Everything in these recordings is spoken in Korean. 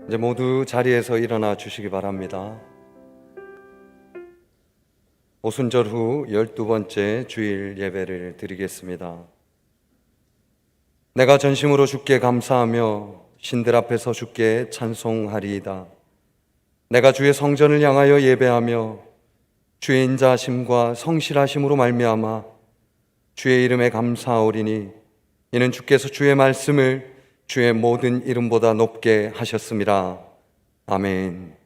이제 모두 자리에서 일어나 주시기 바랍니다. 오순절 후 12번째 주일 예배를 드리겠습니다. 내가 전심으로 주께 감사하며 신들 앞에서 주께 찬송하리이다. 내가 주의 성전을 향하여 예배하며 주의 인자하심과 성실하심으로 말미암아 주의 이름에 감사하오리니 이는 주께서 주의 말씀을 주의 모든 이름보다 높게 하셨습니다. 아멘.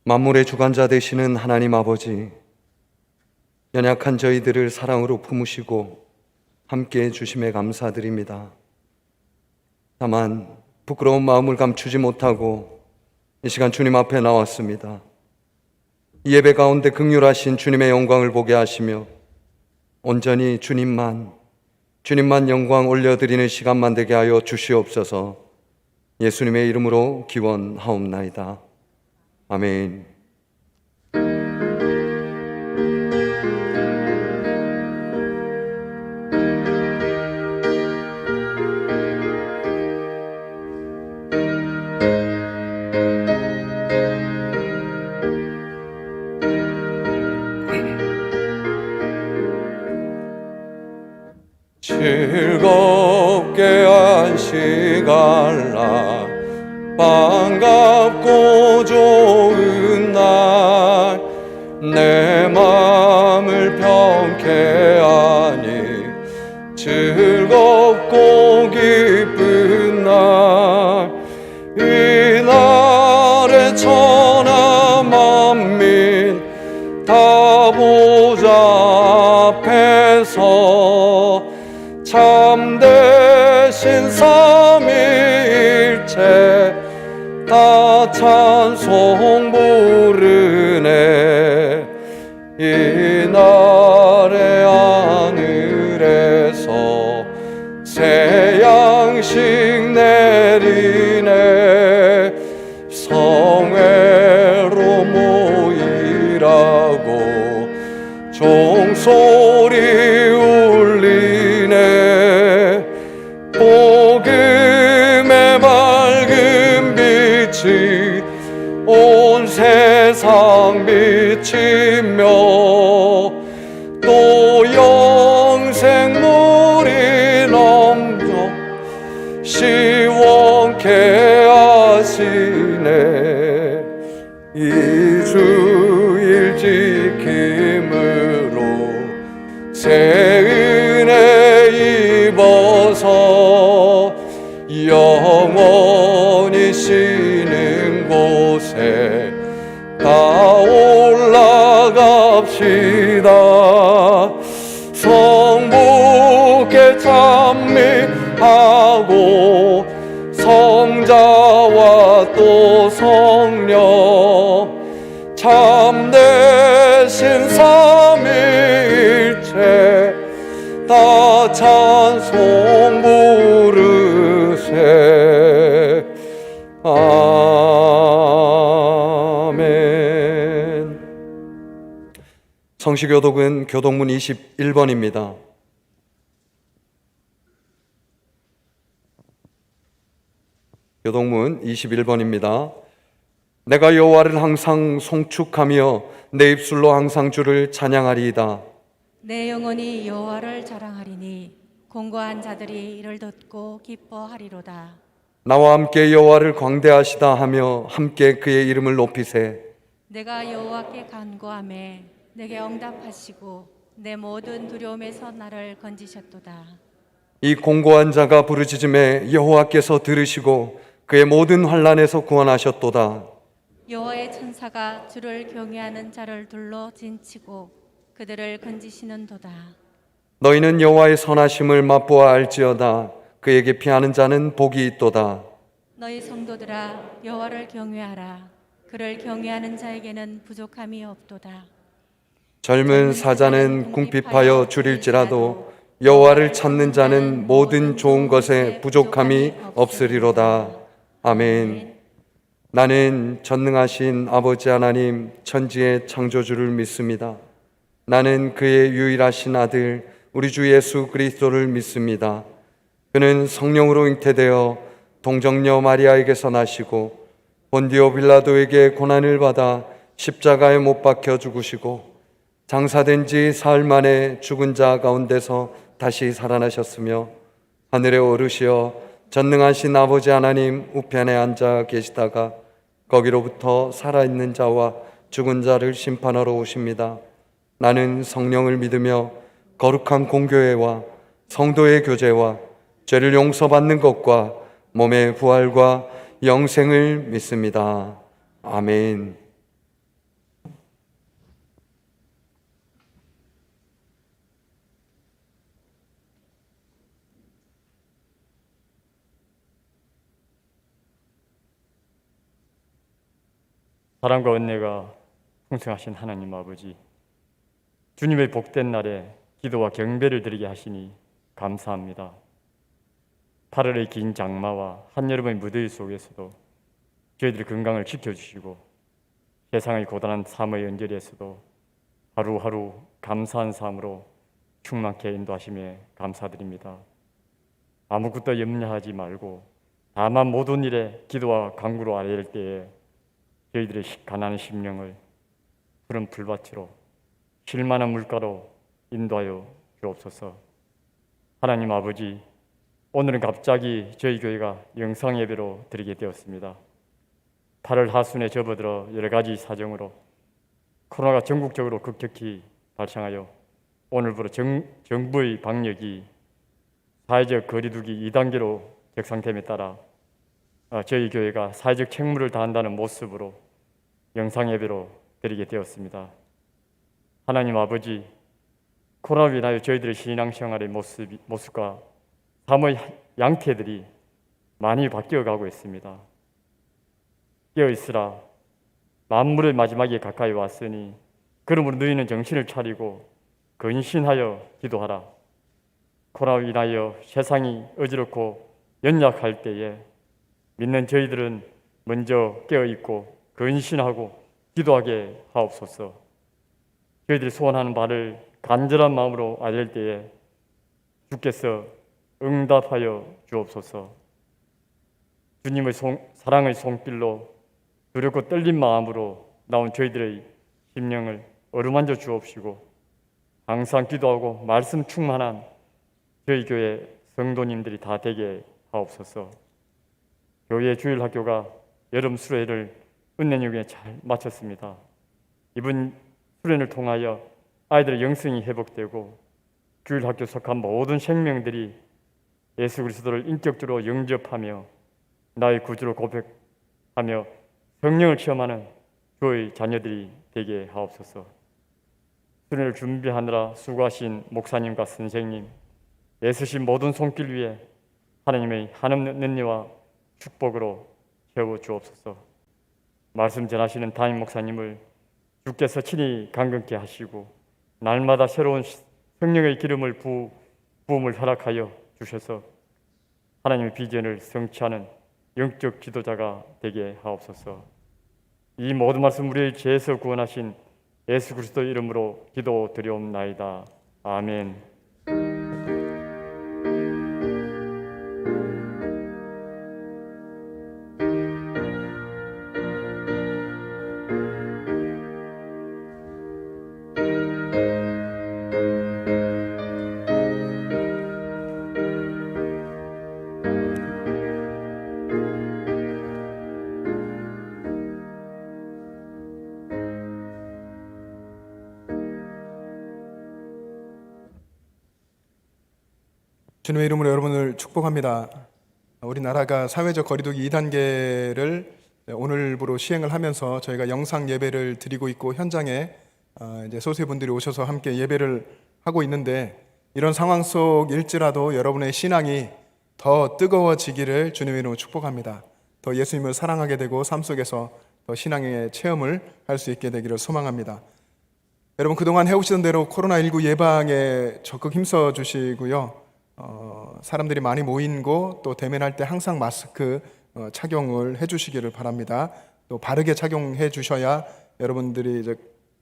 만물의 주관자 되시는 하나님 아버지, 연약한 저희들을 사랑으로 품으시고 함께해 주심에 감사드립니다. 다만 부끄러운 마음을 감추지 못하고 이 시간 주님 앞에 나왔습니다. 이 예배 가운데 긍휼하신 주님의 영광을 보게 하시며 온전히 주님만 영광 올려드리는 시간만 되게 하여 주시옵소서. 예수님의 이름으로 기원하옵나이다. 아멘. 즐겁게 안식할라 반갑고 좋은 날 내 맘을 평케하니 즐겁고 기쁜 날 이날에 천하 만민 다 보좌 앞에서 참되신 삼위일체 다 찬송 부르네. 이날의 하늘에서 새 양식 내리네. 성회로 모이라고 종소리 울리네. 복음의 밝은 빛이 온 세상 비치며 또 영생물이 넘쳐 시원케 하시네. 이 주일 지킴으로 새 은혜 입어서 영원히 쉬는 곳에 다 올라갑시다. 성부께 찬미하고 성자와 또 성령 참되신 삼위일체 다 찬송 부르세. 아멘. 성시교독은 교독문 21번입니다. 교독문 21번입니다. 내가 여호와를 항상 송축하며 내 입술로 항상 주를 찬양하리이다. 내 영혼이 여호와를 자랑하리니 공고한 자들이 이를 듣고 기뻐하리로다. 나와 함께 여호와를 광대하시다 하며 함께 그의 이름을 높이세. 내가 여호와께 간구하매 내게 응답하시고 내 모든 두려움에서 나를 건지셨도다. 이 공고한 자가 부르짖음에 여호와께서 들으시고 그의 모든 환난에서 구원하셨도다. 여호와의 천사가 주를 경외하는 자를 둘러 진치고 그들을 건지시는도다. 너희는 여호와의 선하심을 맛보아 알지어다. 그에게 피하는 자는 복이 있도다. 너희 성도들아 여호와를 경외하라. 그를 경외하는 자에게는 부족함이 없도다. 젊은 사자는 궁핍하여 줄일지라도 여호와를 찾는 자는 모든 좋은 것에 부족함이 없으리로다. 아멘. 나는 전능하신 아버지 하나님 천지의 창조주를 믿습니다. 나는 그의 유일하신 아들 우리 주 예수 그리스도를 믿습니다. 그는 성령으로 잉태되어 동정녀 마리아에게서 나시고 본디오 빌라도에게 고난을 받아 십자가에 못 박혀 죽으시고 장사된 지 사흘 만에 죽은 자 가운데서 다시 살아나셨으며 하늘에 오르시어 전능하신 아버지 하나님 우편에 앉아 계시다가 거기로부터 살아있는 자와 죽은 자를 심판하러 오십니다. 나는 성령을 믿으며 거룩한 공교회와 성도의 교제와 죄를 용서받는 것과 몸의 부활과 영생을 믿습니다. 아멘. 사랑과 은혜가 풍성하신 하나님 아버지, 주님의 복된 날에 기도와 경배를 드리게 하시니 감사합니다. 8월의 긴 장마와 한여름의 무더위 속에서도 저희들의 건강을 지켜주시고 세상의 고단한 삶의 연결에서도 하루하루 감사한 삶으로 충만케 인도하심에 감사드립니다. 아무것도 염려하지 말고 다만 모든 일에 기도와 간구로 아뢰일 때에 저희들의 가난한 심령을 푸른 풀밭으로 쉴만한 물가로 인도하여 주옵소서. 하나님 아버지, 오늘은 갑자기 저희 교회가 영상 예배로 드리게 되었습니다. 8월 하순에 접어들어 여러 가지 사정으로 코로나가 전국적으로 급격히 발생하여 오늘부로 정부의 방역이 사회적 거리두기 2단계로 격상됨에 따라 저희 교회가 사회적 책무를 다한다는 모습으로 영상 예배로 드리게 되었습니다. 하나님 아버지, 코로나로 인하여 저희들의 신앙생활의 모습과 삶의 양태들이 많이 바뀌어가고 있습니다. 깨어있으라, 만물의 마지막에 가까이 왔으니 그러므로 너희는 정신을 차리고 근신하여 기도하라. 코로나로 인하여 세상이 어지럽고 연약할 때에 믿는 저희들은 먼저 깨어있고 근신하고 기도하게 하옵소서. 저희들이 소원하는 바를 간절한 마음으로 아뢰을 때에 주께서 응답하여 주옵소서. 주님의 사랑의 손길로 두렵고 떨린 마음으로 나온 저희들의 심령을 어루만져 주옵시고 항상 기도하고 말씀 충만한 저희 교회 성도님들이 다 되게 하옵소서. 교회 주일학교가 여름 수련회를 은혜님께 잘 마쳤습니다. 이번 수련을 통하여 아이들의 영성이 회복되고 주일학교 속한 모든 생명들이 예수 그리스도를 인격적으로 영접하며 나의 구주로 고백하며 성령을 체험하는 주의 자녀들이 되게 하옵소서. 수련을 준비하느라 수고하신 목사님과 선생님, 애쓰신 모든 손길 위에 하나님의 한없는 은혜와 축복으로 채워 주옵소서. 말씀 전하시는 담임 목사님을 주께서 친히 강건케 하시고 날마다 새로운 성령의 기름을 부음을 허락하여 주셔서 하나님의 비전을 성취하는 영적 지도자가 되게 하옵소서. 이 모든 말씀 우리의 죄에서 구원하신 예수 그리스도 이름으로 기도드리옵나이다. 아멘. 주님의 이름으로 여러분을 축복합니다. 우리나라가 사회적 거리두기 2단계를 오늘부로 시행을 하면서 저희가 영상 예배를 드리고 있고 현장에 이제 소수분들이 오셔서 함께 예배를 하고 있는데 이런 상황 속일지라도 여러분의 신앙이 더 뜨거워지기를 주님의 이름으로 축복합니다. 더 예수님을 사랑하게 되고 삶 속에서 더 신앙의 체험을 할 수 있게 되기를 소망합니다. 여러분, 그동안 해오시던 대로 코로나19 예방에 적극 힘써 주시고요. 사람들이 많이 모인 곳 또 대면할 때 항상 마스크 착용을 해주시기를 바랍니다. 또 바르게 착용해 주셔야 여러분들이 이제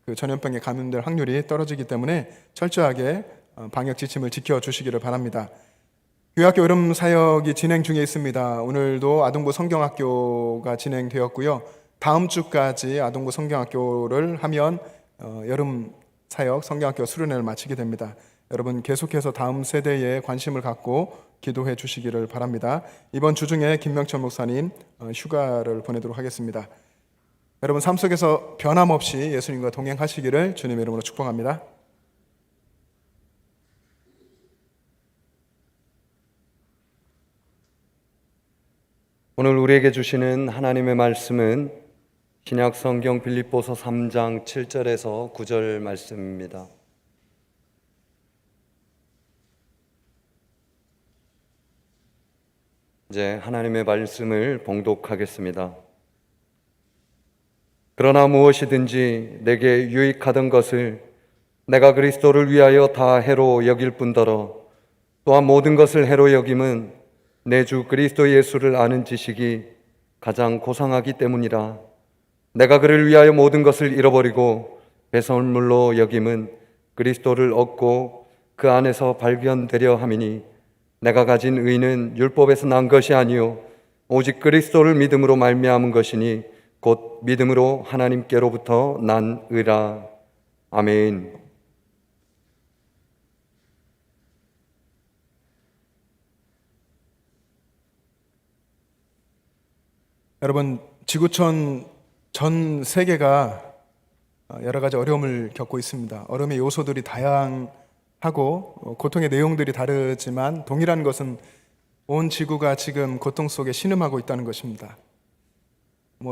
그 전염병에 감염될 확률이 떨어지기 때문에 철저하게 방역 지침을 지켜주시기를 바랍니다. 교회학교 여름 사역이 진행 중에 있습니다. 오늘도 아동부 성경학교가 진행되었고요. 다음 주까지 아동부 성경학교를 하면 여름 사역 성경학교 수련회를 마치게 됩니다. 여러분 계속해서 다음 세대에 관심을 갖고 기도해 주시기를 바랍니다. 이번 주 중에 김명철 목사님 휴가를 보내도록 하겠습니다. 여러분 삶 속에서 변함없이 예수님과 동행하시기를 주님의 이름으로 축복합니다. 오늘 우리에게 주시는 하나님의 말씀은 신약 성경 빌립보서 3장 7절에서 9절 말씀입니다. 이제 하나님의 말씀을 봉독하겠습니다. 그러나 무엇이든지 내게 유익하던 것을 내가 그리스도를 위하여 다 해로 여길 뿐더러 또한 모든 것을 해로 여김은 내 주 그리스도 예수를 아는 지식이 가장 고상하기 때문이라. 내가 그를 위하여 모든 것을 잃어버리고 배설물로 여김은 그리스도를 얻고 그 안에서 발견되려 함이니 내가 가진 의는 율법에서 난 것이 아니요 오직 그리스도를 믿음으로 말미암은 것이니 곧 믿음으로 하나님께로부터 난 의라. 아멘. 여러분, 지구촌 전 세계가 여러 가지 어려움을 겪고 있습니다. 어려움의 요소들이 다양하고 고통의 내용들이 다르지만 동일한 것은 온 지구가 지금 고통 속에 신음하고 있다는 것입니다.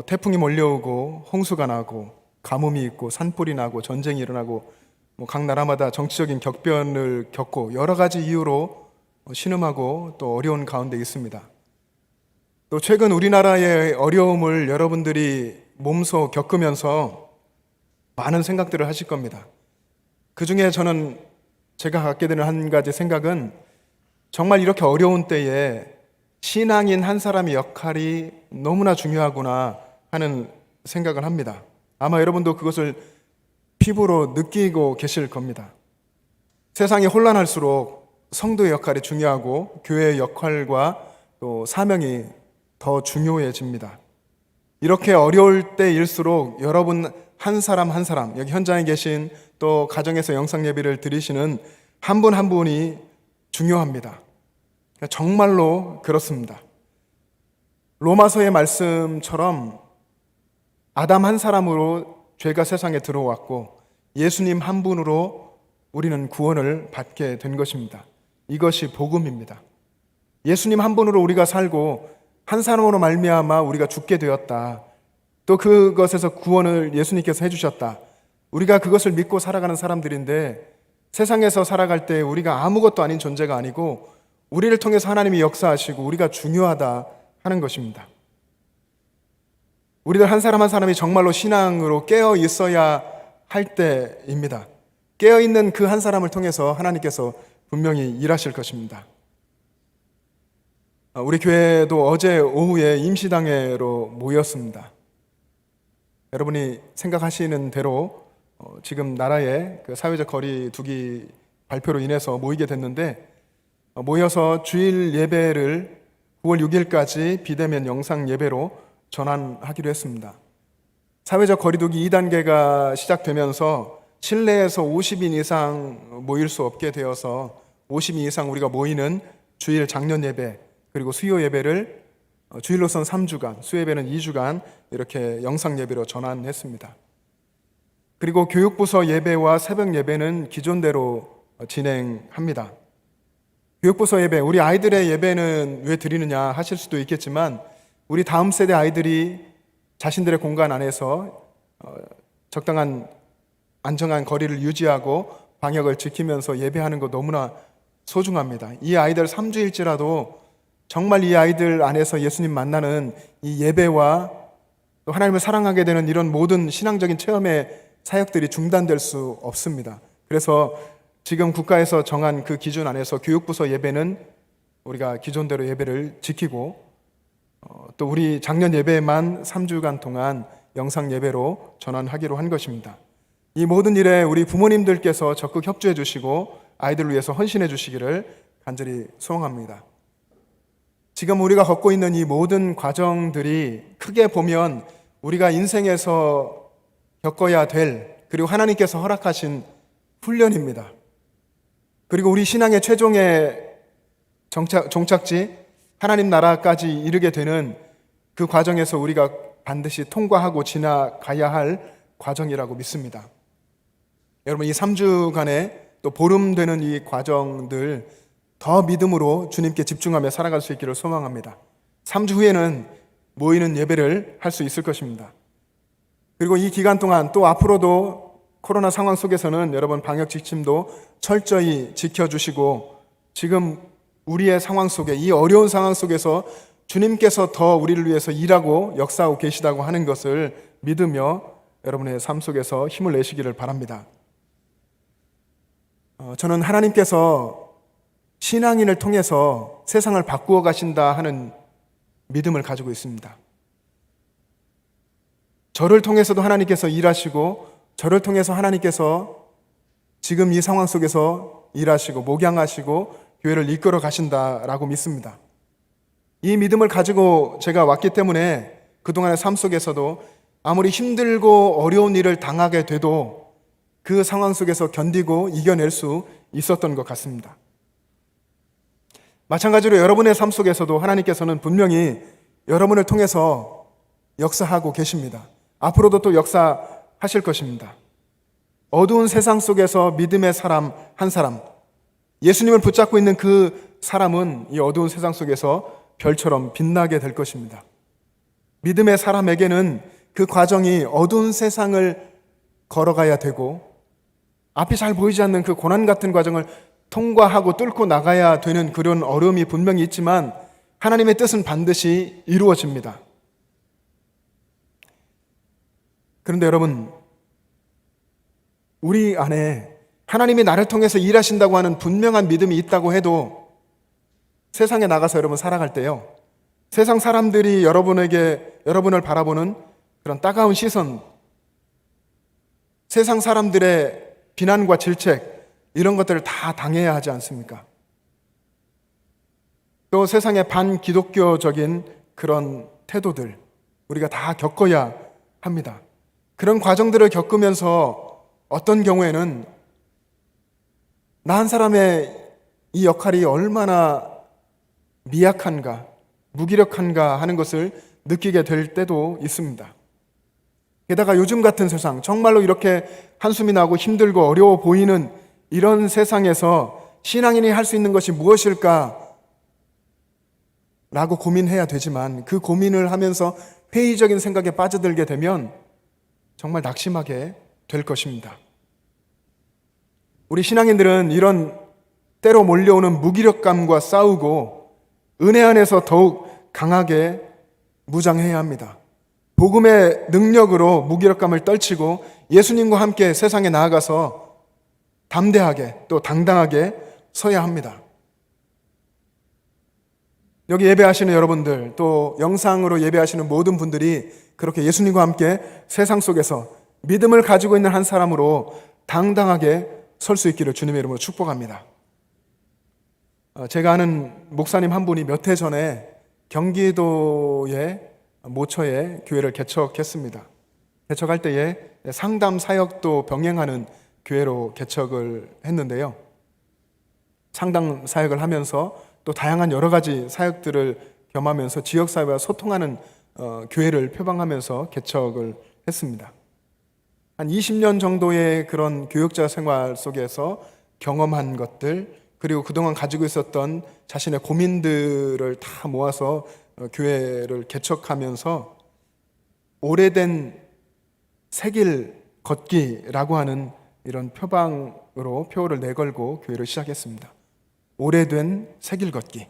태풍이 몰려오고 홍수가 나고 가뭄이 있고 산불이 나고 전쟁이 일어나고 각 나라마다 정치적인 격변을 겪고 여러 가지 이유로 신음하고 또 어려운 가운데 있습니다. 또 최근 우리나라의 어려움을 여러분들이 몸소 겪으면서 많은 생각들을 하실 겁니다. 그 중에 저는 제가 갖게 되는 한 가지 생각은 정말 이렇게 어려운 때에 신앙인 한 사람의 역할이 너무나 중요하구나 하는 생각을 합니다. 아마 여러분도 그것을 피부로 느끼고 계실 겁니다. 세상이 혼란할수록 성도의 역할이 중요하고 교회의 역할과 또 사명이 더 중요해집니다. 이렇게 어려울 때일수록 여러분 한 사람 한 사람, 여기 현장에 계신 또 가정에서 영상 예배를 드리시는 한 분 한 분이 중요합니다. 정말로 그렇습니다. 로마서의 말씀처럼 아담 한 사람으로 죄가 세상에 들어왔고 예수님 한 분으로 우리는 구원을 받게 된 것입니다. 이것이 복음입니다. 예수님 한 분으로 우리가 살고 한 사람으로 말미암아 우리가 죽게 되었다. 또 그것에서 구원을 예수님께서 해주셨다. 우리가 그것을 믿고 살아가는 사람들인데 세상에서 살아갈 때 우리가 아무것도 아닌 존재가 아니고 우리를 통해서 하나님이 역사하시고 우리가 중요하다 하는 것입니다. 우리들 한 사람 한 사람이 정말로 신앙으로 깨어 있어야 할 때입니다. 깨어 있는 그 한 사람을 통해서 하나님께서 분명히 일하실 것입니다. 우리 교회도 어제 오후에 임시당회로 모였습니다. 여러분이 생각하시는 대로 지금 나라의 그 사회적 거리 두기 발표로 인해서 모이게 됐는데 모여서 주일 예배를 9월 6일까지 비대면 영상 예배로 전환하기로 했습니다. 사회적 거리두기 2단계가 시작되면서 실내에서 50인 이상 모일 수 없게 되어서 50인 이상 우리가 모이는 주일 장년 예배 그리고 수요 예배를 주일로선 3주간, 수요 예배는 2주간 이렇게 영상 예배로 전환했습니다. 그리고 교육부서 예배와 새벽 예배는 기존대로 진행합니다. 교육부서 예배, 우리 아이들의 예배는 왜 드리느냐 하실 수도 있겠지만 우리 다음 세대 아이들이 자신들의 공간 안에서 적당한 안정한 거리를 유지하고 방역을 지키면서 예배하는 거 너무나 소중합니다. 이 아이들 3주일지라도 정말 이 아이들 안에서 예수님 만나는 이 예배와 또 하나님을 사랑하게 되는 이런 모든 신앙적인 체험의 사역들이 중단될 수 없습니다. 그래서 지금 국가에서 정한 그 기준 안에서 교육부서 예배는 우리가 기존대로 예배를 지키고 또 우리 작년 예배만 3주간 동안 영상 예배로 전환하기로 한 것입니다. 이 모든 일에 우리 부모님들께서 적극 협조해 주시고 아이들을 위해서 헌신해 주시기를 간절히 소원합니다. 지금 우리가 걷고 있는 이 모든 과정들이 크게 보면 우리가 인생에서 겪어야 될, 그리고 하나님께서 허락하신 훈련입니다. 그리고 우리 신앙의 최종의 종착지 하나님 나라까지 이르게 되는 그 과정에서 우리가 반드시 통과하고 지나가야 할 과정이라고 믿습니다. 여러분, 이 3주간의 또 보름 되는 이 과정들 더 믿음으로 주님께 집중하며 살아갈 수 있기를 소망합니다. 3주 후에는 모이는 예배를 할 수 있을 것입니다. 그리고 이 기간 동안 또 앞으로도 코로나 상황 속에서는 여러분 방역 지침도 철저히 지켜주시고 지금 우리의 상황 속에, 이 어려운 상황 속에서 주님께서 더 우리를 위해서 일하고 역사하고 계시다고 하는 것을 믿으며 여러분의 삶 속에서 힘을 내시기를 바랍니다. 저는 하나님께서 신앙인을 통해서 세상을 바꾸어 가신다 하는 믿음을 가지고 있습니다. 저를 통해서도 하나님께서 일하시고 저를 통해서 하나님께서 지금 이 상황 속에서 일하시고 목양하시고 교회를 이끌어 가신다라고 믿습니다. 이 믿음을 가지고 제가 왔기 때문에 그동안의 삶 속에서도 아무리 힘들고 어려운 일을 당하게 돼도 그 상황 속에서 견디고 이겨낼 수 있었던 것 같습니다. 마찬가지로 여러분의 삶 속에서도 하나님께서는 분명히 여러분을 통해서 역사하고 계십니다. 앞으로도 또 역사하실 것입니다. 어두운 세상 속에서 믿음의 사람 한 사람, 예수님을 붙잡고 있는 그 사람은 이 어두운 세상 속에서 별처럼 빛나게 될 것입니다. 믿음의 사람에게는 그 과정이 어두운 세상을 걸어가야 되고 앞이 잘 보이지 않는 그 고난 같은 과정을 통과하고 뚫고 나가야 되는 그런 어려움이 분명히 있지만 하나님의 뜻은 반드시 이루어집니다. 그런데 여러분, 우리 안에 하나님이 나를 통해서 일하신다고 하는 분명한 믿음이 있다고 해도 세상에 나가서 여러분 살아갈 때요, 세상 사람들이 여러분을 바라보는 그런 따가운 시선, 세상 사람들의 비난과 질책, 이런 것들을 다 당해야 하지 않습니까? 또 세상의 반기독교적인 그런 태도들 우리가 다 겪어야 합니다. 그런 과정들을 겪으면서 어떤 경우에는 나 한 사람의 이 역할이 얼마나 미약한가, 무기력한가 하는 것을 느끼게 될 때도 있습니다. 게다가 요즘 같은 세상, 정말로 이렇게 한숨이 나고 힘들고 어려워 보이는 이런 세상에서 신앙인이 할 수 있는 것이 무엇일까? 라고 고민해야 되지만 그 고민을 하면서 회의적인 생각에 빠져들게 되면 정말 낙심하게 될 것입니다. 우리 신앙인들은 이런 때로 몰려오는 무기력감과 싸우고 은혜 안에서 더욱 강하게 무장해야 합니다. 복음의 능력으로 무기력감을 떨치고 예수님과 함께 세상에 나아가서 담대하게 또 당당하게 서야 합니다. 여기 예배하시는 여러분들, 또 영상으로 예배하시는 모든 분들이 그렇게 예수님과 함께 세상 속에서 믿음을 가지고 있는 한 사람으로 당당하게 설 수 있기를 주님의 이름으로 축복합니다. 제가 아는 목사님 한 분이 몇 해 전에 경기도의 모처에 교회를 개척했습니다. 개척할 때에 상담 사역도 병행하는 교회로 개척을 했는데요. 상담 사역을 하면서 또 다양한 여러 가지 사역들을 겸하면서 지역사회와 소통하는 교회를 표방하면서 개척을 했습니다. 한 20년 정도의 그런 교육자 생활 속에서 경험한 것들, 그리고 그동안 가지고 있었던 자신의 고민들을 다 모아서 교회를 개척하면서 오래된 새길 걷기라고 하는 이런 표를 내걸고 교회를 시작했습니다. 오래된 새길 걷기.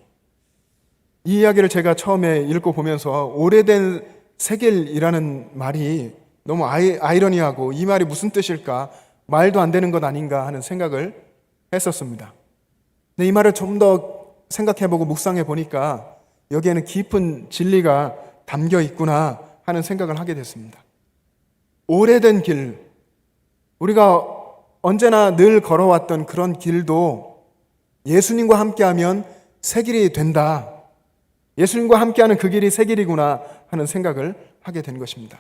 이 이야기를 제가 처음에 읽고 보면서 오래된 세겔이라는 말이 너무 아이러니하고 이 말이 무슨 뜻일까? 말도 안 되는 것 아닌가 하는 생각을 했었습니다. 근데 이 말을 좀 더 생각해보고 묵상해 보니까 여기에는 깊은 진리가 담겨 있구나 하는 생각을 하게 됐습니다. 오래된 길, 우리가 언제나 늘 걸어왔던 그런 길도 예수님과 함께하면 새 길이 된다. 예수님과 함께하는 그 길이 새 길이구나 하는 생각을 하게 된 것입니다.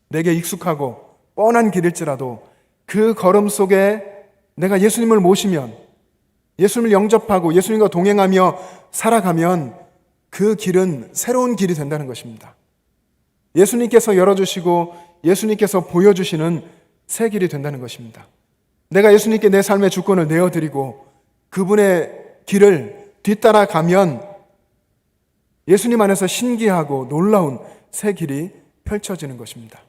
내게 익숙하고 뻔한 길일지라도 그 걸음 속에 내가 예수님을 모시면, 예수님을 영접하고 예수님과 동행하며 살아가면 그 길은 새로운 길이 된다는 것입니다. 예수님께서 열어주시고 예수님께서 보여주시는 새 길이 된다는 것입니다. 내가 예수님께 내 삶의 주권을 내어드리고 그분의 길을 뒤따라가면 예수님 안에서 신기하고 놀라운 새 길이 펼쳐지는 것입니다.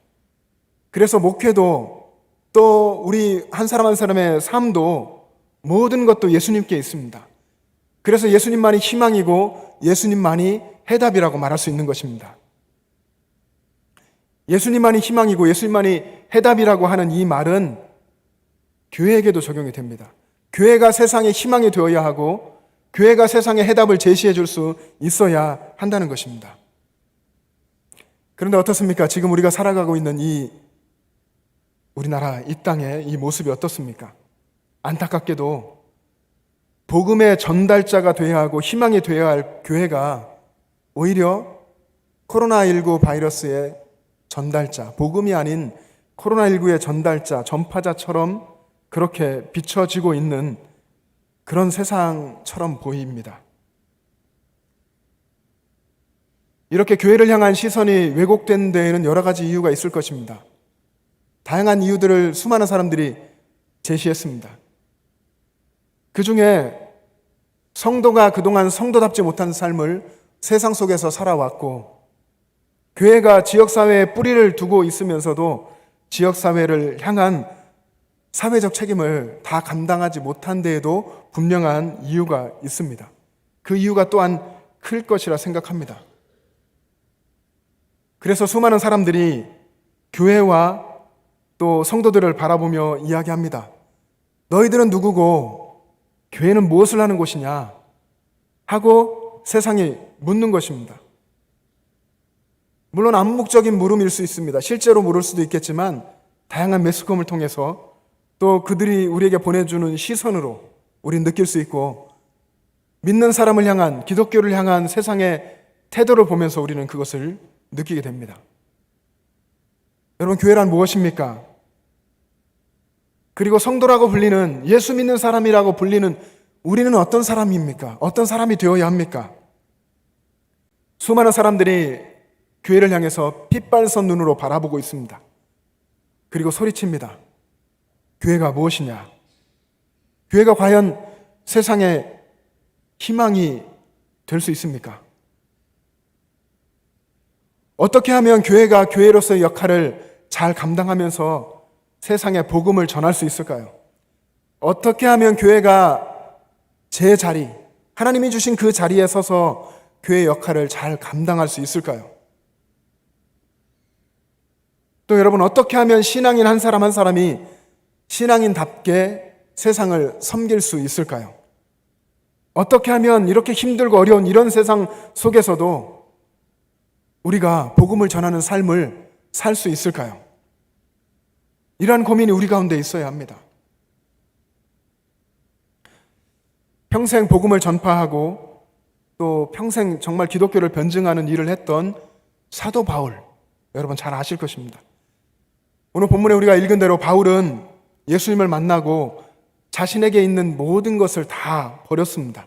그래서 목회도 또 우리 한 사람 한 사람의 삶도 모든 것도 예수님께 있습니다. 그래서 예수님만이 희망이고 예수님만이 해답이라고 말할 수 있는 것입니다. 예수님만이 희망이고 예수님만이 해답이라고 하는 이 말은 교회에게도 적용이 됩니다. 교회가 세상의 희망이 되어야 하고 교회가 세상의 해답을 제시해 줄 수 있어야 한다는 것입니다. 그런데 어떻습니까? 지금 우리가 살아가고 있는 이 우리나라, 이 땅의 이 모습이 어떻습니까? 안타깝게도 복음의 전달자가 되어야 하고 희망이 되어야 할 교회가 오히려 코로나19 바이러스의 전달자, 복음이 아닌 코로나19의 전달자, 전파자처럼 그렇게 비춰지고 있는 그런 세상처럼 보입니다. 이렇게 교회를 향한 시선이 왜곡된 데에는 여러 가지 이유가 있을 것입니다. 다양한 이유들을 수많은 사람들이 제시했습니다. 그 중에 성도가 그동안 성도답지 못한 삶을 세상 속에서 살아왔고, 교회가 지역사회에 뿌리를 두고 있으면서도 지역사회를 향한 사회적 책임을 다 감당하지 못한 데에도 분명한 이유가 있습니다. 그 이유가 또한 클 것이라 생각합니다. 그래서 수많은 사람들이 교회와 또 성도들을 바라보며 이야기합니다. 너희들은 누구고 교회는 무엇을 하는 곳이냐 하고 세상이 묻는 것입니다. 물론 암묵적인 물음일 수 있습니다. 실제로 물을 수도 있겠지만 다양한 매스컴을 통해서 또 그들이 우리에게 보내주는 시선으로 우리는 느낄 수 있고, 믿는 사람을 향한, 기독교를 향한 세상의 태도를 보면서 우리는 그것을 느끼게 됩니다. 여러분, 교회란 무엇입니까? 그리고 성도라고 불리는, 예수 믿는 사람이라고 불리는 우리는 어떤 사람입니까? 어떤 사람이 되어야 합니까? 수많은 사람들이 교회를 향해서 핏발선 눈으로 바라보고 있습니다. 그리고 소리칩니다. 교회가 무엇이냐? 교회가 과연 세상의 희망이 될 수 있습니까? 어떻게 하면 교회가 교회로서의 역할을 잘 감당하면서 세상에 복음을 전할 수 있을까요? 어떻게 하면 교회가 제 자리, 하나님이 주신 그 자리에 서서 교회의 역할을 잘 감당할 수 있을까요? 또 여러분, 어떻게 하면 신앙인 한 사람 한 사람이 신앙인답게 세상을 섬길 수 있을까요? 어떻게 하면 이렇게 힘들고 어려운 이런 세상 속에서도 우리가 복음을 전하는 삶을 살 수 있을까요? 이러한 고민이 우리 가운데 있어야 합니다. 평생 복음을 전파하고 또 평생 정말 기독교를 변증하는 일을 했던 사도 바울, 여러분 잘 아실 것입니다. 오늘 본문에 우리가 읽은 대로 바울은 예수님을 만나고 자신에게 있는 모든 것을 다 버렸습니다.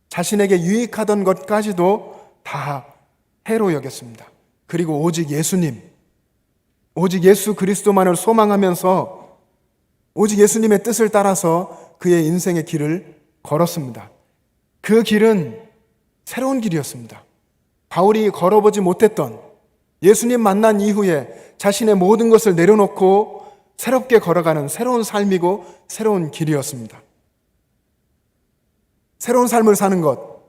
자신에게 유익하던 것까지도 다 해로 여겼습니다. 그리고 오직 예수님, 오직 예수 그리스도만을 소망하면서 오직 예수님의 뜻을 따라서 그의 인생의 길을 걸었습니다. 그 길은 새로운 길이었습니다. 바울이 걸어보지 못했던, 예수님 만난 이후에 자신의 모든 것을 내려놓고 새롭게 걸어가는 새로운 삶이고 새로운 길이었습니다. 새로운 삶을 사는 것,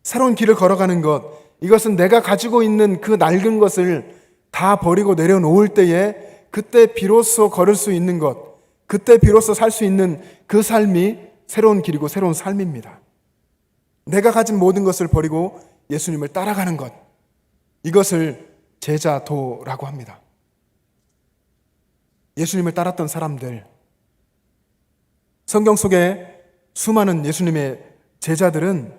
새로운 길을 걸어가는 것, 이것은 내가 가지고 있는 그 낡은 것을 다 버리고 내려놓을 때에 그때 비로소 걸을 수 있는 것, 그때 비로소 살 수 있는 그 삶이 새로운 길이고 새로운 삶입니다. 내가 가진 모든 것을 버리고 예수님을 따라가는 것, 이것을 제자도라고 합니다. 예수님을 따랐던 사람들, 성경 속에 수많은 예수님의 제자들은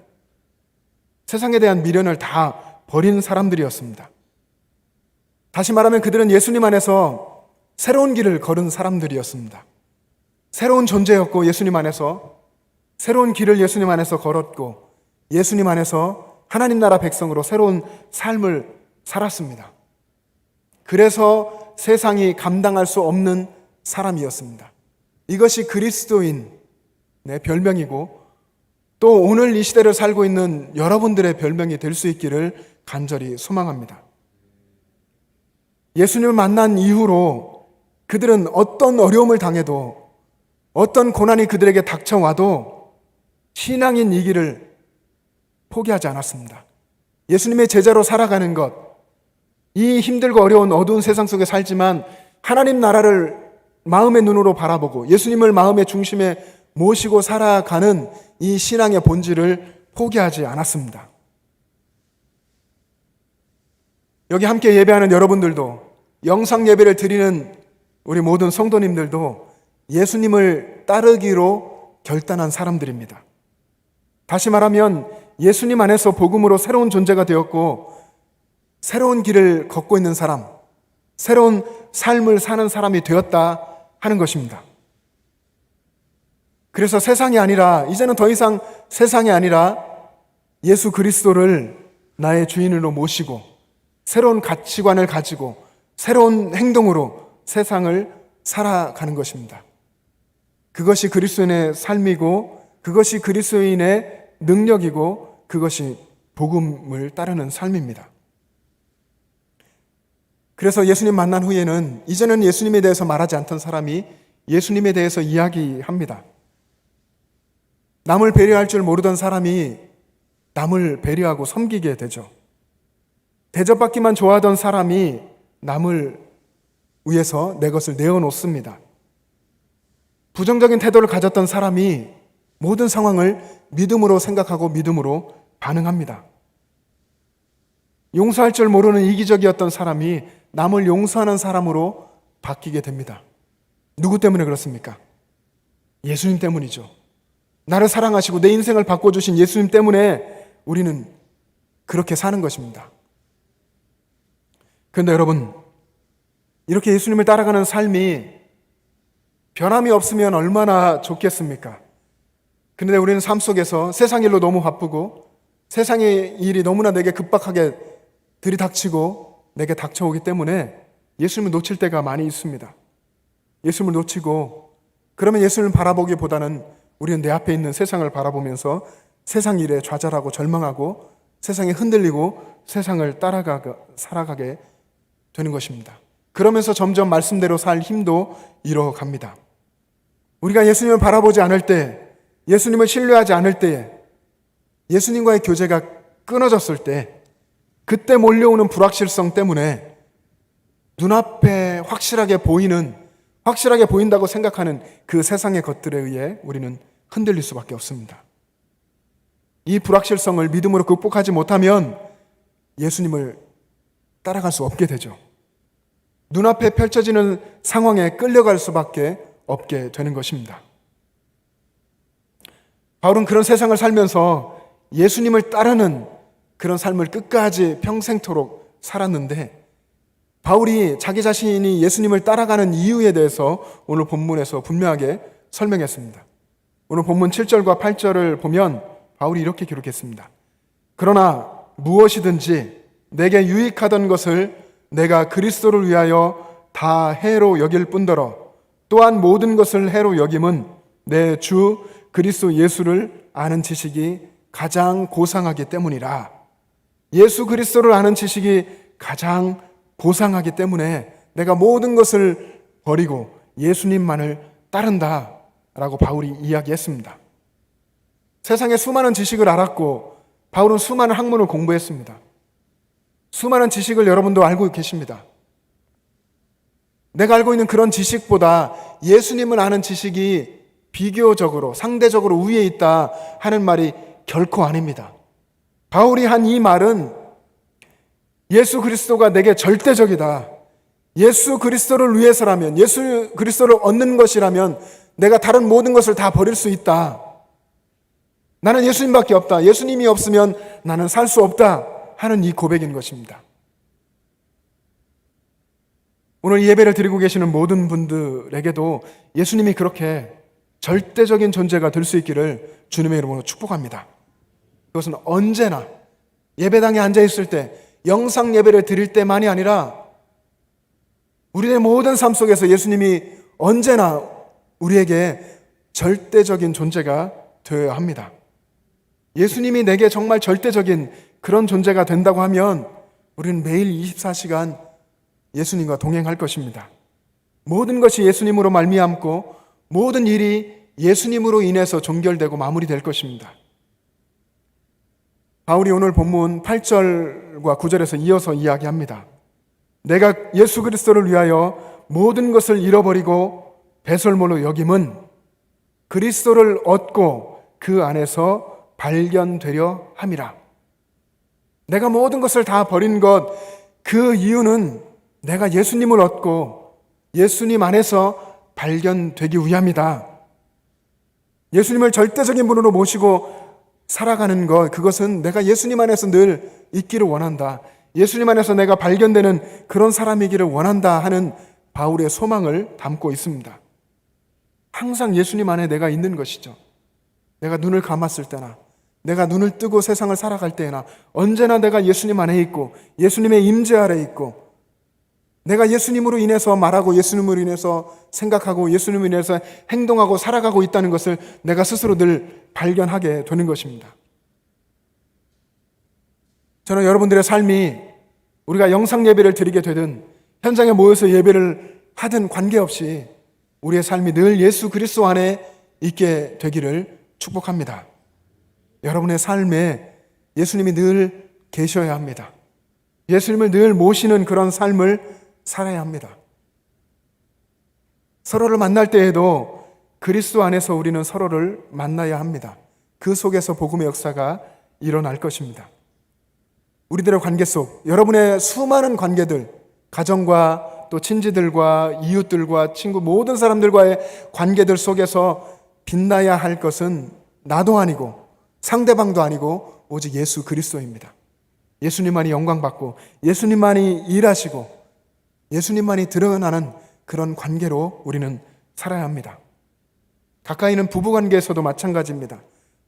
세상에 대한 미련을 다 버린 사람들이었습니다. 다시 말하면 그들은 예수님 안에서 새로운 길을 걸은 사람들이었습니다. 새로운 존재였고 예수님 안에서 새로운 길을 예수님 안에서 걸었고 예수님 안에서 하나님 나라 백성으로 새로운 삶을 살았습니다. 그래서 세상이 감당할 수 없는 사람이었습니다. 이것이 그리스도인의 별명이고 또 오늘 이 시대를 살고 있는 여러분들의 별명이 될 수 있기를 간절히 소망합니다. 예수님을 만난 이후로 그들은 어떤 어려움을 당해도 어떤 고난이 그들에게 닥쳐와도 신앙인 이 길을 포기하지 않았습니다. 예수님의 제자로 살아가는 것, 이 힘들고 어려운 어두운 세상 속에 살지만 하나님 나라를 마음의 눈으로 바라보고 예수님을 마음의 중심에 모시고 살아가는 이 신앙의 본질을 포기하지 않았습니다. 여기 함께 예배하는 여러분들도 영상 예배를 드리는 우리 모든 성도님들도 예수님을 따르기로 결단한 사람들입니다. 다시 말하면 예수님 안에서 복음으로 새로운 존재가 되었고 새로운 길을 걷고 있는 사람, 새로운 삶을 사는 사람이 되었다 하는 것입니다. 그래서 세상이 아니라 이제는 더 이상 세상이 아니라 예수 그리스도를 나의 주인으로 모시고 새로운 가치관을 가지고 새로운 행동으로 세상을 살아가는 것입니다. 그것이 그리스도인의 삶이고 그것이 그리스도인의 능력이고 그것이 복음을 따르는 삶입니다. 그래서 예수님 만난 후에는 이제는 예수님에 대해서 말하지 않던 사람이 예수님에 대해서 이야기합니다. 남을 배려할 줄 모르던 사람이 남을 배려하고 섬기게 되죠. 대접받기만 좋아하던 사람이 남을 위해서 내 것을 내어놓습니다. 부정적인 태도를 가졌던 사람이 모든 상황을 믿음으로 생각하고 믿음으로 반응합니다. 용서할 줄 모르는 이기적이었던 사람이 남을 용서하는 사람으로 바뀌게 됩니다. 누구 때문에 그렇습니까? 예수님 때문이죠. 나를 사랑하시고 내 인생을 바꿔주신 예수님 때문에 우리는 그렇게 사는 것입니다. 그런데 여러분, 이렇게 예수님을 따라가는 삶이 변함이 없으면 얼마나 좋겠습니까? 그런데 우리는 삶 속에서 세상 일로 너무 바쁘고 세상의 일이 너무나 내게 급박하게 들이닥치고 내게 닥쳐오기 때문에 예수님을 놓칠 때가 많이 있습니다. 예수님을 놓치고 그러면 예수님을 바라보기보다는 우리는 내 앞에 있는 세상을 바라보면서 세상 일에 좌절하고 절망하고 세상에 흔들리고 세상을 살아가게 되는 것입니다. 그러면서 점점 말씀대로 살 힘도 잃어갑니다. 우리가 예수님을 바라보지 않을 때, 예수님을 신뢰하지 않을 때에, 예수님과의 교제가 끊어졌을 때, 그때 몰려오는 불확실성 때문에 눈앞에 확실하게 보인다고 생각하는 그 세상의 것들에 의해 우리는 흔들릴 수밖에 없습니다. 이 불확실성을 믿음으로 극복하지 못하면 예수님을 따라갈 수 없게 되죠. 눈앞에 펼쳐지는 상황에 끌려갈 수밖에 없게 되는 것입니다. 바울은 그런 세상을 살면서 예수님을 따르는 그런 삶을 끝까지 평생토록 살았는데 바울이 자기 자신이 예수님을 따라가는 이유에 대해서 오늘 본문에서 분명하게 설명했습니다. 오늘 본문 7절과 8절을 보면 바울이 이렇게 기록했습니다. 그러나 무엇이든지 내게 유익하던 것을 내가 그리스도를 위하여 다 해로 여길 뿐더러 또한 모든 것을 해로 여김은 내 주 그리스도 예수를 아는 지식이 가장 고상하기 때문이라. 예수 그리스도를 아는 지식이 가장 고상하기 때문에 내가 모든 것을 버리고 예수님만을 따른다 라고 바울이 이야기했습니다. 세상의 수많은 지식을 알았고 바울은 수많은 학문을 공부했습니다. 수많은 지식을 여러분도 알고 계십니다. 내가 알고 있는 그런 지식보다 예수님을 아는 지식이 비교적으로, 상대적으로 위에 있다 하는 말이 결코 아닙니다. 바울이 한 이 말은 예수 그리스도가 내게 절대적이다. 예수 그리스도를 위해서라면, 예수 그리스도를 얻는 것이라면 내가 다른 모든 것을 다 버릴 수 있다. 나는 예수님밖에 없다. 예수님이 없으면 나는 살 수 없다 하는 이 고백인 것입니다. 오늘 이 예배를 드리고 계시는 모든 분들에게도 예수님이 그렇게 절대적인 존재가 될 수 있기를 주님의 이름으로 축복합니다. 그것은 언제나 예배당에 앉아 있을 때, 영상 예배를 드릴 때만이 아니라 우리의 모든 삶 속에서 예수님이 언제나 우리에게 절대적인 존재가 되어야 합니다. 예수님이 내게 정말 절대적인 그런 존재가 된다고 하면 우리는 매일 24시간 예수님과 동행할 것입니다. 모든 것이 예수님으로 말미암고 모든 일이 예수님으로 인해서 종결되고 마무리될 것입니다. 바울이 오늘 본문 8절과 9절에서 이어서 이야기합니다. 내가 예수 그리스도를 위하여 모든 것을 잃어버리고 배설물로 여김은 그리스도를 얻고 그 안에서 발견되려 함이라. 내가 모든 것을 다 버린 것, 그 이유는 내가 예수님을 얻고 예수님 안에서 발견되기 위함이다. 예수님을 절대적인 분으로 모시고 살아가는 것, 그것은 내가 예수님 안에서 늘 있기를 원한다. 예수님 안에서 내가 발견되는 그런 사람이기를 원한다 하는 바울의 소망을 담고 있습니다. 항상 예수님 안에 내가 있는 것이죠. 내가 눈을 감았을 때나 내가 눈을 뜨고 세상을 살아갈 때나 언제나 내가 예수님 안에 있고 예수님의 임재 아래 있고 내가 예수님으로 인해서 말하고 예수님으로 인해서 생각하고 예수님으로 인해서 행동하고 살아가고 있다는 것을 내가 스스로 늘 발견하게 되는 것입니다. 저는 여러분들의 삶이 우리가 영상 예배를 드리게 되든 현장에 모여서 예배를 하든 관계없이 우리의 삶이 늘 예수 그리스도 안에 있게 되기를 축복합니다. 여러분의 삶에 예수님이 늘 계셔야 합니다. 예수님을 늘 모시는 그런 삶을 살아야 합니다. 서로를 만날 때에도 그리스도 안에서 우리는 서로를 만나야 합니다. 그 속에서 복음의 역사가 일어날 것입니다. 우리들의 관계 속, 여러분의 수많은 관계들, 가정과 또 친지들과 이웃들과 친구 모든 사람들과의 관계들 속에서 빛나야 할 것은 나도 아니고 상대방도 아니고 오직 예수 그리스도입니다. 예수님만이 영광받고 예수님만이 일하시고 예수님만이 드러나는 그런 관계로 우리는 살아야 합니다. 가까이 있는 부부관계에서도 마찬가지입니다.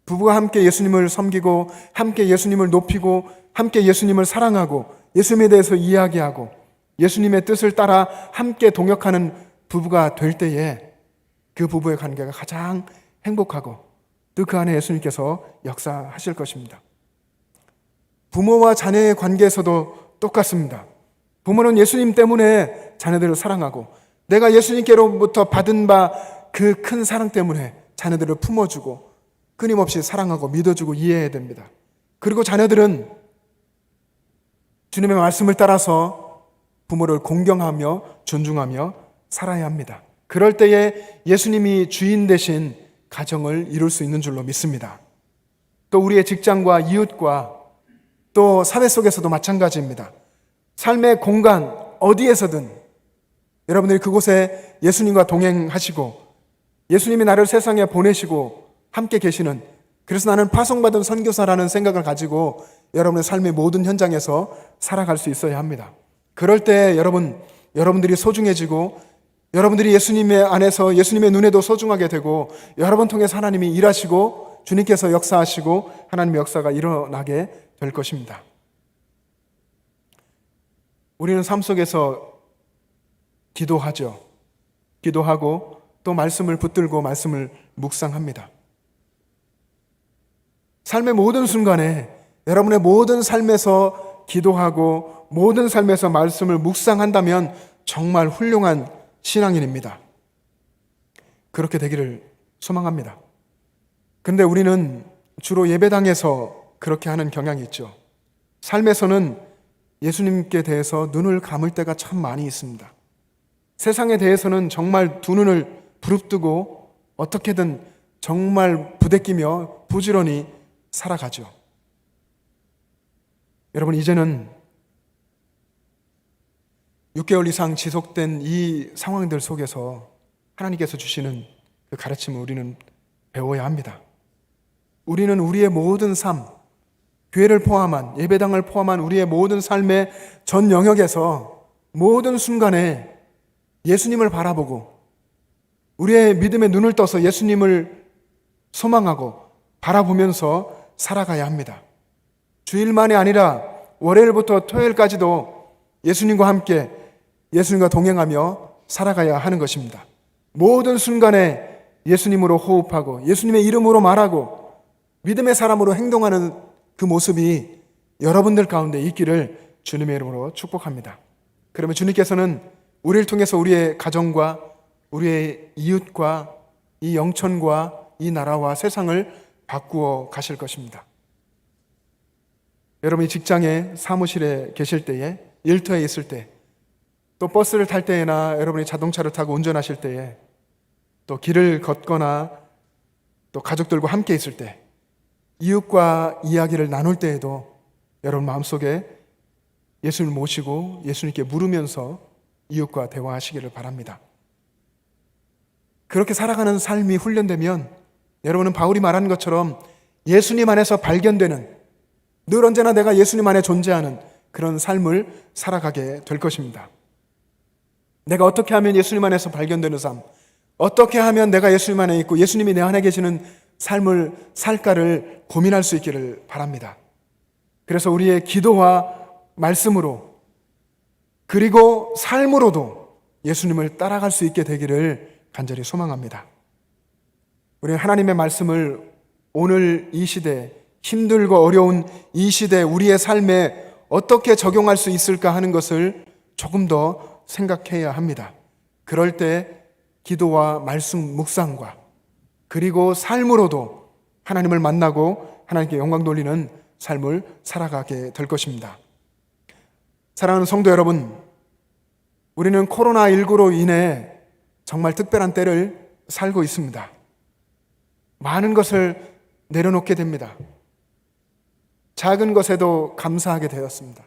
부부가 함께 예수님을 섬기고 함께 예수님을 높이고 함께 예수님을 사랑하고 예수님에 대해서 이야기하고 예수님의 뜻을 따라 함께 동역하는 부부가 될 때에 그 부부의 관계가 가장 행복하고 또 그 안에 예수님께서 역사하실 것입니다. 부모와 자녀의 관계에서도 똑같습니다. 부모는 예수님 때문에 자녀들을 사랑하고 내가 예수님께로부터 받은 바 그 큰 사랑 때문에 자녀들을 품어주고 끊임없이 사랑하고 믿어주고 이해해야 됩니다. 그리고 자녀들은 주님의 말씀을 따라서 부모를 공경하며 존중하며 살아야 합니다. 그럴 때에 예수님이 주인 되신 가정을 이룰 수 있는 줄로 믿습니다. 또 우리의 직장과 이웃과 또 사회 속에서도 마찬가지입니다. 삶의 공간 어디에서든 여러분들이 그곳에 예수님과 동행하시고 예수님이 나를 세상에 보내시고 함께 계시는, 그래서 나는 파송받은 선교사라는 생각을 가지고 여러분의 삶의 모든 현장에서 살아갈 수 있어야 합니다. 그럴 때 여러분들이 소중해지고 여러분들이 예수님의 안에서 예수님의 눈에도 소중하게 되고 여러분 통해서 하나님이 일하시고 주님께서 역사하시고 하나님의 역사가 일어나게 될 것입니다. 우리는 삶 속에서 기도하죠. 기도하고 또 말씀을 붙들고 말씀을 묵상합니다. 삶의 모든 순간에 여러분의 모든 삶에서 기도하고 모든 삶에서 말씀을 묵상한다면 정말 훌륭한 신앙인입니다. 그렇게 되기를 소망합니다. 그런데 우리는 주로 예배당에서 그렇게 하는 경향이 있죠. 삶에서는 예수님께 대해서 눈을 감을 때가 참 많이 있습니다. 세상에 대해서는 정말 두 눈을 부릅뜨고 어떻게든 정말 부대끼며 부지런히 살아가죠. 여러분, 이제는 6개월 이상 지속된 이 상황들 속에서 하나님께서 주시는 그 가르침을 우리는 배워야 합니다. 우리는 우리의 모든 삶, 교회를 포함한, 예배당을 포함한 우리의 모든 삶의 전 영역에서 모든 순간에 예수님을 바라보고 우리의 믿음의 눈을 떠서 예수님을 소망하고 바라보면서 살아가야 합니다. 주일만이 아니라 월요일부터 토요일까지도 예수님과 함께 예수님과 동행하며 살아가야 하는 것입니다. 모든 순간에 예수님으로 호흡하고 예수님의 이름으로 말하고 믿음의 사람으로 행동하는 그 모습이 여러분들 가운데 있기를 주님의 이름으로 축복합니다. 그러면 주님께서는 우리를 통해서 우리의 가정과 우리의 이웃과 이 영천과 이 나라와 세상을 바꾸어 가실 것입니다. 여러분이 직장에 사무실에 계실 때에, 일터에 있을 때, 또 버스를 탈 때나 여러분이 자동차를 타고 운전하실 때에, 또 길을 걷거나 또 가족들과 함께 있을 때, 이웃과 이야기를 나눌 때에도 여러분 마음속에 예수님을 모시고 예수님께 물으면서 이웃과 대화하시기를 바랍니다. 그렇게 살아가는 삶이 훈련되면 여러분은 바울이 말한 것처럼 예수님 안에서 발견되는, 늘 언제나 내가 예수님 안에 존재하는 그런 삶을 살아가게 될 것입니다. 내가 어떻게 하면 예수님 안에서 발견되는 삶, 어떻게 하면 내가 예수님 안에 있고 예수님이 내 안에 계시는 삶을 살까를 고민할 수 있기를 바랍니다. 그래서 우리의 기도와 말씀으로 그리고 삶으로도 예수님을 따라갈 수 있게 되기를 간절히 소망합니다. 우리는 하나님의 말씀을 오늘 이 시대, 힘들고 어려운 이 시대 우리의 삶에 어떻게 적용할 수 있을까 하는 것을 조금 더 생각해야 합니다. 그럴 때 기도와 말씀 묵상과 그리고 삶으로도 하나님을 만나고 하나님께 영광 돌리는 삶을 살아가게 될 것입니다. 사랑하는 성도 여러분, 우리는 코로나19로 인해 정말 특별한 때를 살고 있습니다. 많은 것을 내려놓게 됩니다. 작은 것에도 감사하게 되었습니다.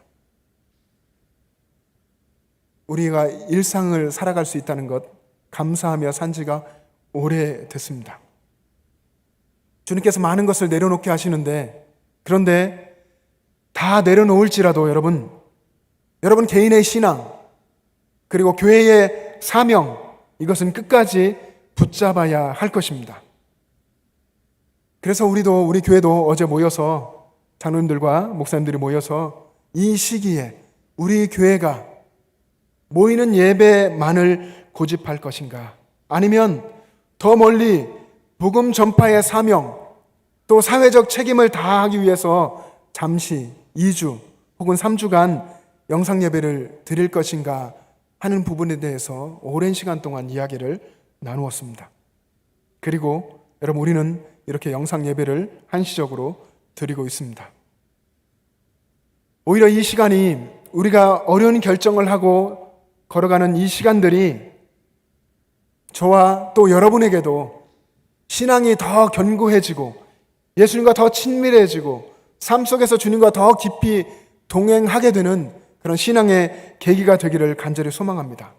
우리가 일상을 살아갈 수 있다는 것 감사하며 산 지가 오래됐습니다. 주님께서 많은 것을 내려놓게 하시는데, 그런데 다 내려놓을지라도 여러분 개인의 신앙 그리고 교회의 사명, 이것은 끝까지 붙잡아야 할 것입니다. 그래서 우리 교회도 어제 모여서 장로님들과 목사님들이 모여서 이 시기에 우리 교회가 모이는 예배만을 고집할 것인가, 아니면 더 멀리 복음 전파의 사명 또 사회적 책임을 다하기 위해서 잠시 2주 혹은 3주간 영상 예배를 드릴 것인가 하는 부분에 대해서 오랜 시간 동안 이야기를 나누었습니다. 그리고 여러분, 우리는 이렇게 영상 예배를 한시적으로 드리고 있습니다. 오히려 이 시간이, 우리가 어려운 결정을 하고 걸어가는 이 시간들이 저와 또 여러분에게도 신앙이 더 견고해지고 예수님과 더 친밀해지고 삶 속에서 주님과 더 깊이 동행하게 되는 그런 신앙의 계기가 되기를 간절히 소망합니다.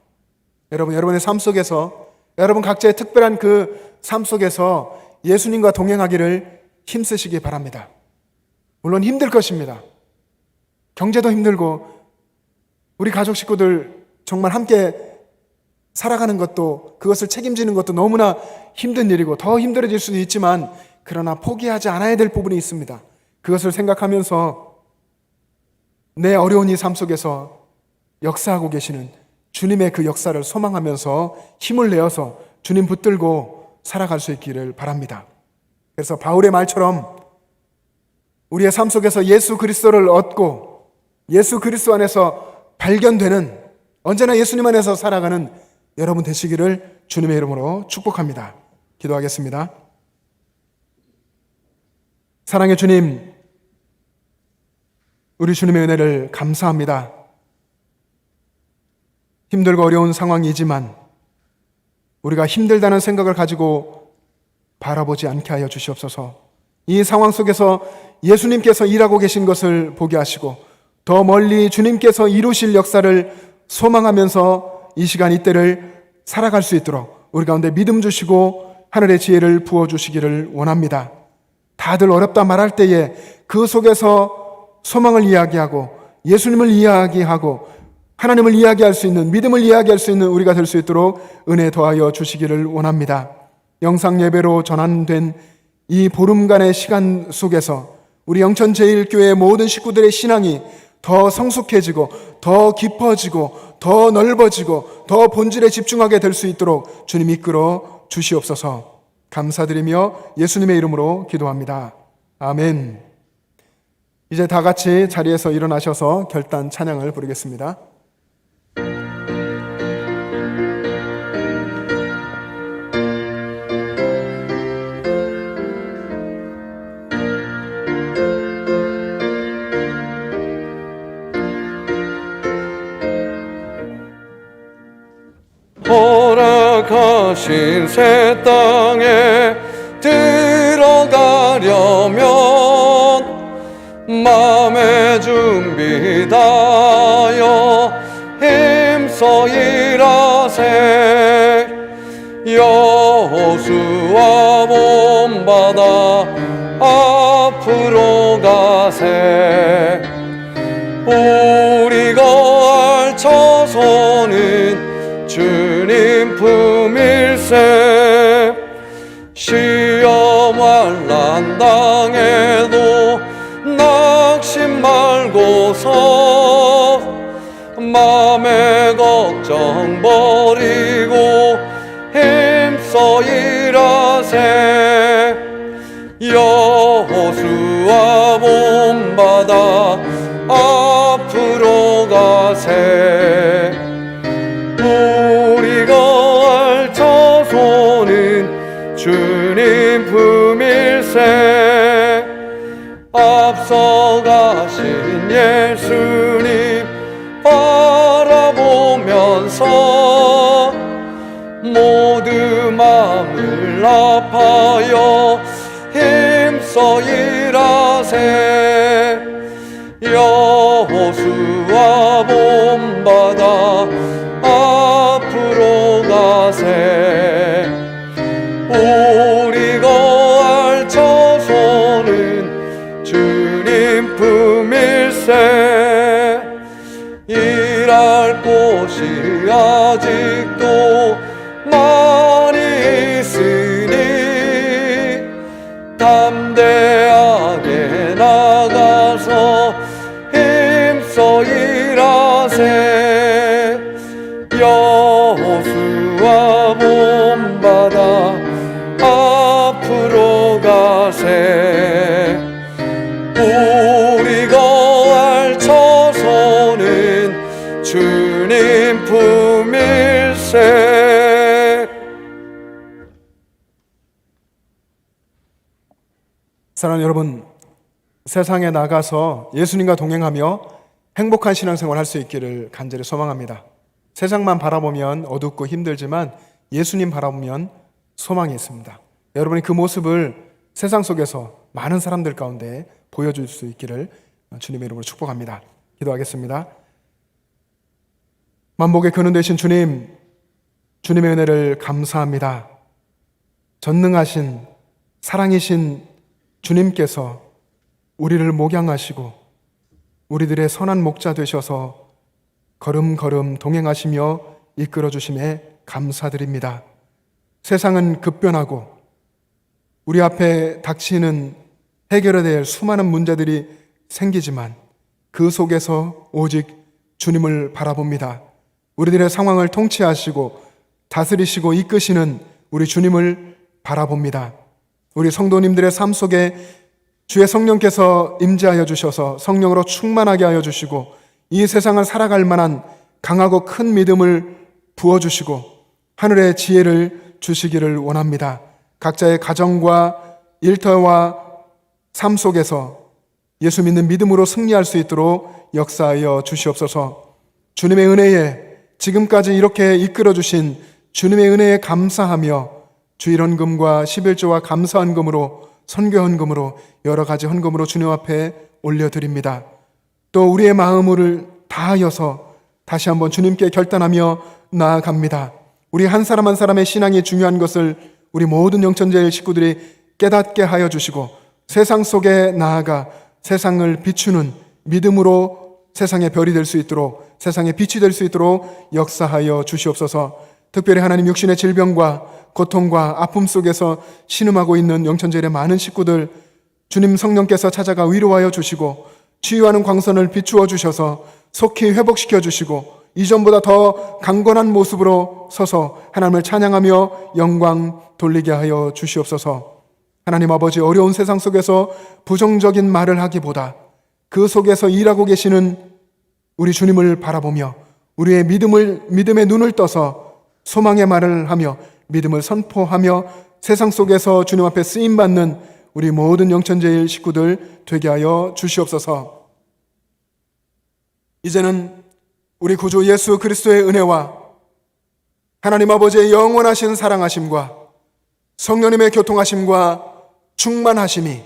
여러분의 삶 속에서, 여러분 각자의 특별한 그 삶 속에서 예수님과 동행하기를 힘쓰시기 바랍니다. 물론 힘들 것입니다. 경제도 힘들고 우리 가족 식구들 정말 함께 살아가는 것도, 그것을 책임지는 것도 너무나 힘든 일이고 더 힘들어질 수도 있지만, 그러나 포기하지 않아야 될 부분이 있습니다. 그것을 생각하면서 내 어려운 이 삶 속에서 역사하고 계시는 주님의 그 역사를 소망하면서 힘을 내어서 주님 붙들고 살아갈 수 있기를 바랍니다. 그래서 바울의 말처럼 우리의 삶 속에서 예수 그리스도를 얻고 예수 그리스도 안에서 발견되는, 언제나 예수님 안에서 살아가는 여러분 되시기를 주님의 이름으로 축복합니다. 기도하겠습니다. 사랑의 주님, 우리 주님의 은혜를 감사합니다. 힘들고 어려운 상황이지만 우리가 힘들다는 생각을 가지고 바라보지 않게 하여 주시옵소서. 이 상황 속에서 예수님께서 일하고 계신 것을 보게 하시고 더 멀리 주님께서 이루실 역사를 소망하면서 이 시간 이때를 살아갈 수 있도록 우리 가운데 믿음 주시고 하늘의 지혜를 부어주시기를 원합니다. 다들 어렵다 말할 때에 그 속에서 소망을 이야기하고 예수님을 이야기하고 하나님을 이야기할 수 있는, 믿음을 이야기할 수 있는 우리가 될 수 있도록 은혜 더하여 주시기를 원합니다. 영상 예배로 전환된 이 보름간의 시간 속에서 우리 영천제일교회 모든 식구들의 신앙이 더 성숙해지고 더 깊어지고 더 넓어지고 더 본질에 집중하게 될 수 있도록 주님 이끌어 주시옵소서. 감사드리며 예수님의 이름으로 기도합니다. 아멘. 이제 다 같이 자리에서 일어나셔서 결단 찬양을 부르겠습니다. 허락하신 새 땅에 들어가려면 마음의 준비 다하여 힘써 일하세. 여호수아 본받아 앞으로 가세. 우리가 할 처소는 주님 품일세. 시험 환난 당해도 낙심 말고서 맘의 걱정 버리고 힘써 일하세. 여호수아 본받아 앞으로 가세. 우리가 할 처소는 주님 품일세. 앞서가신 예수님 바라보면서 모두 마음을 합하여 힘써 일하세. 여호수아 본받아 앞으로 가세. 우리가 할 처소는 주님 품일세. 일할 곳이 아직도 많이 있으니 담대하게 나가서 힘써 일하세. 여호수아 본받아 앞으로 가세. 우리가 할 처소는 주님 품일세. 사랑하는 여러분, 세상에 나가서 예수님과 동행하며 행복한 신앙생활 할 수 있기를 간절히 소망합니다. 세상만 바라보면 어둡고 힘들지만 예수님 바라보면 소망이 있습니다. 여러분이 그 모습을 세상 속에서 많은 사람들 가운데 보여줄 수 있기를 주님의 이름으로 축복합니다. 기도하겠습니다. 만복의 근원 되신 주님, 주님의 은혜를 감사합니다. 전능하신 사랑이신 주님께서 우리를 목양하시고 우리들의 선한 목자 되셔서 걸음걸음 동행하시며 이끌어 주심에 감사드립니다. 세상은 급변하고 우리 앞에 닥치는 해결해야 될 수많은 문제들이 생기지만 그 속에서 오직 주님을 바라봅니다. 우리들의 상황을 통치하시고 다스리시고 이끄시는 우리 주님을 바라봅니다. 우리 성도님들의 삶 속에 주의 성령께서 임재하여 주셔서 성령으로 충만하게 하여 주시고 이 세상을 살아갈 만한 강하고 큰 믿음을 부어주시고 하늘의 지혜를 주시기를 원합니다. 각자의 가정과 일터와 삶 속에서 예수 믿는 믿음으로 승리할 수 있도록 역사하여 주시옵소서. 주님의 은혜에 지금까지 이렇게 이끌어 주신 주님의 은혜에 감사하며 주일헌금과 11조와 감사헌금으로 선교헌금으로 여러 가지 헌금으로 주님 앞에 올려드립니다. 또 우리의 마음을 다하여서 다시 한번 주님께 결단하며 나아갑니다. 우리 한 사람 한 사람의 신앙이 중요한 것을 우리 모든 영천제일 식구들이 깨닫게 하여 주시고 세상 속에 나아가 세상을 비추는 믿음으로 세상의 별이 될 수 있도록, 세상의 빛이 될 수 있도록 역사하여 주시옵소서. 특별히 하나님, 육신의 질병과 고통과 아픔 속에서 신음하고 있는 영천제일의 많은 식구들, 주님 성령께서 찾아가 위로하여 주시고 치유하는 광선을 비추어 주셔서 속히 회복시켜 주시고 이전보다 더 강건한 모습으로 서서 하나님을 찬양하며 영광 돌리게 하여 주시옵소서. 하나님 아버지, 어려운 세상 속에서 부정적인 말을 하기보다 그 속에서 일하고 계시는 우리 주님을 바라보며 우리의 믿음의 눈을 떠서 소망의 말을 하며 믿음을 선포하며 세상 속에서 주님 앞에 쓰임받는 우리 모든 영천제일 식구들 되게 하여 주시옵소서. 이제는 우리 구주 예수 그리스도의 은혜와 하나님 아버지의 영원하신 사랑하심과 성령님의 교통하심과 충만하심이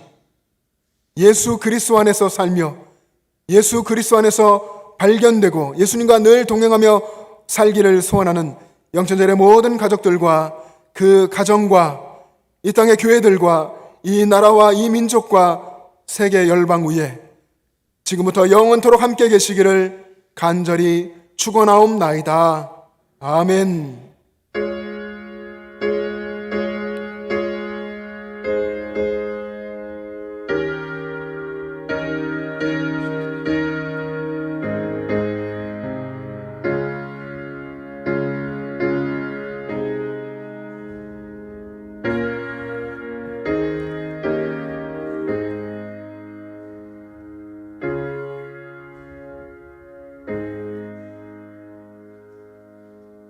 예수 그리스도 안에서 살며 예수 그리스도 안에서 발견되고 예수님과 늘 동행하며 살기를 소원하는 영천제일의 모든 가족들과 그 가정과 이 땅의 교회들과 이 나라와 이 민족과 세계 열방 위에 지금부터 영원토록 함께 계시기를 간절히 축원하옵나이다. 아멘.